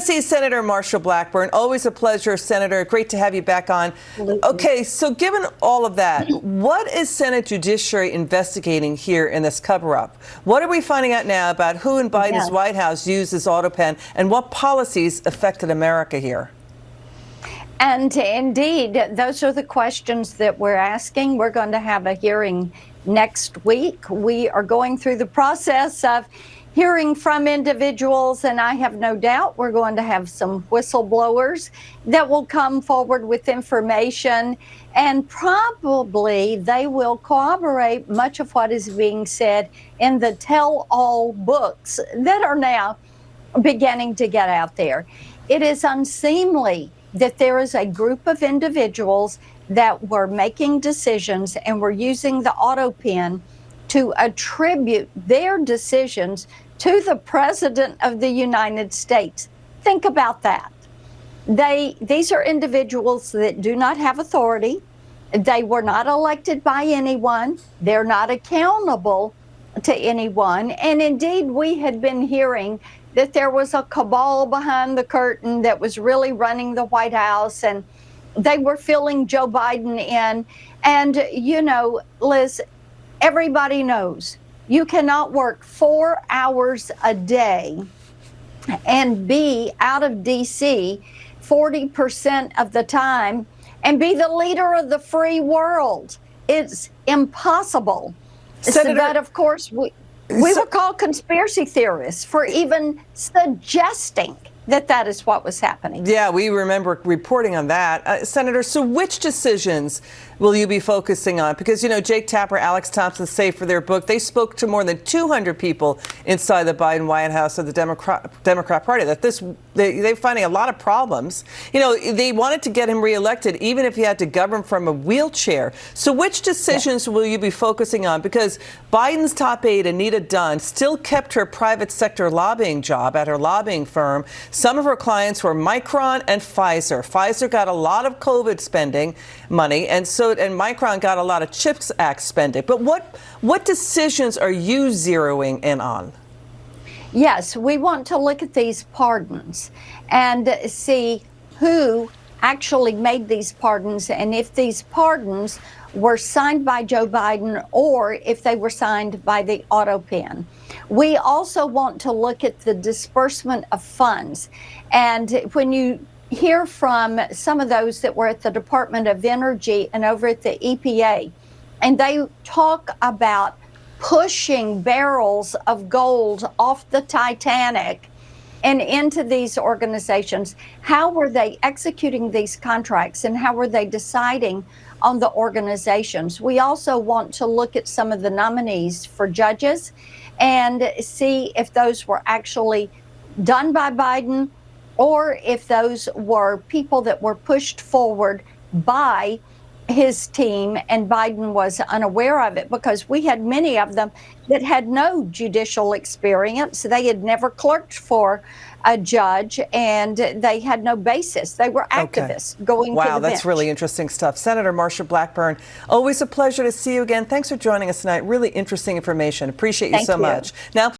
Tennessee Senator Marsha Blackburn, always a pleasure, Senator. Great to have you back on. Absolutely. Okay, so given all of that, what is Senate Judiciary investigating here in this cover-up? What are we finding out now about who in Biden's White House used this auto pen and what policies affected America here? And indeed, those are the questions that we're asking. We're going to have a hearing next week. We are going through the process of hearing from individuals, and I have no doubt we're going to have some whistleblowers that will come forward with information, and probably they will corroborate much of what is being said in the tell-all books that are now beginning to get out there. It is unseemly that there is a group of individuals that were making decisions and were using the auto pen to attribute their decisions to the President of the United States. Think about that. These are individuals that do not have authority. They were not elected by anyone. They're not accountable to anyone. And indeed, we had been hearing that there was a cabal behind the curtain that was really running the White House, and they were filling Joe Biden in. And, you know, Liz, everybody knows you cannot work 4 hours a day and be out of D.C. 40% of the time and be the leader of the free world. It's impossible. Senator, but of course, we were called conspiracy theorists for even suggesting that is what was happening. Yeah, we remember reporting on that. Senator, so which decisions will you be focusing on? Because, you know, Jake Tapper, Alex Thompson say for their book, they spoke to more than 200 people inside the Biden White House of the Democrat Party, that they're finding a lot of problems. You know, they wanted to get him reelected, even if he had to govern from a wheelchair. So which decisions will you be focusing on? Because Biden's top aide, Anita Dunn, still kept her private sector lobbying job at her lobbying firm. Some of her clients were Micron and Pfizer. Pfizer got a lot of COVID spending money, and Micron got a lot of CHIPS Act spending. But what decisions are you zeroing in on? Yes, we want to look at these pardons and see who actually made these pardons and if these pardons were signed by Joe Biden or if they were signed by the auto pen. We also want to look at the disbursement of funds. And when you hear from some of those that were at the Department of Energy and over at the EPA, and they talk about pushing barrels of gold off the Titanic and into these organizations, how were they executing these contracts and how were they deciding on the organizations? We also want to look at some of the nominees for judges and see if those were actually done by Biden or if those were people that were pushed forward by his team and Biden was unaware of it, because we had many of them that had no judicial experience. They had never clerked for a judge and they had no basis. They were activists going to the bench. Wow, that's really interesting stuff. Senator Marsha Blackburn, always a pleasure to see you again. Thanks for joining us tonight. Really interesting information. Appreciate you so much. Now.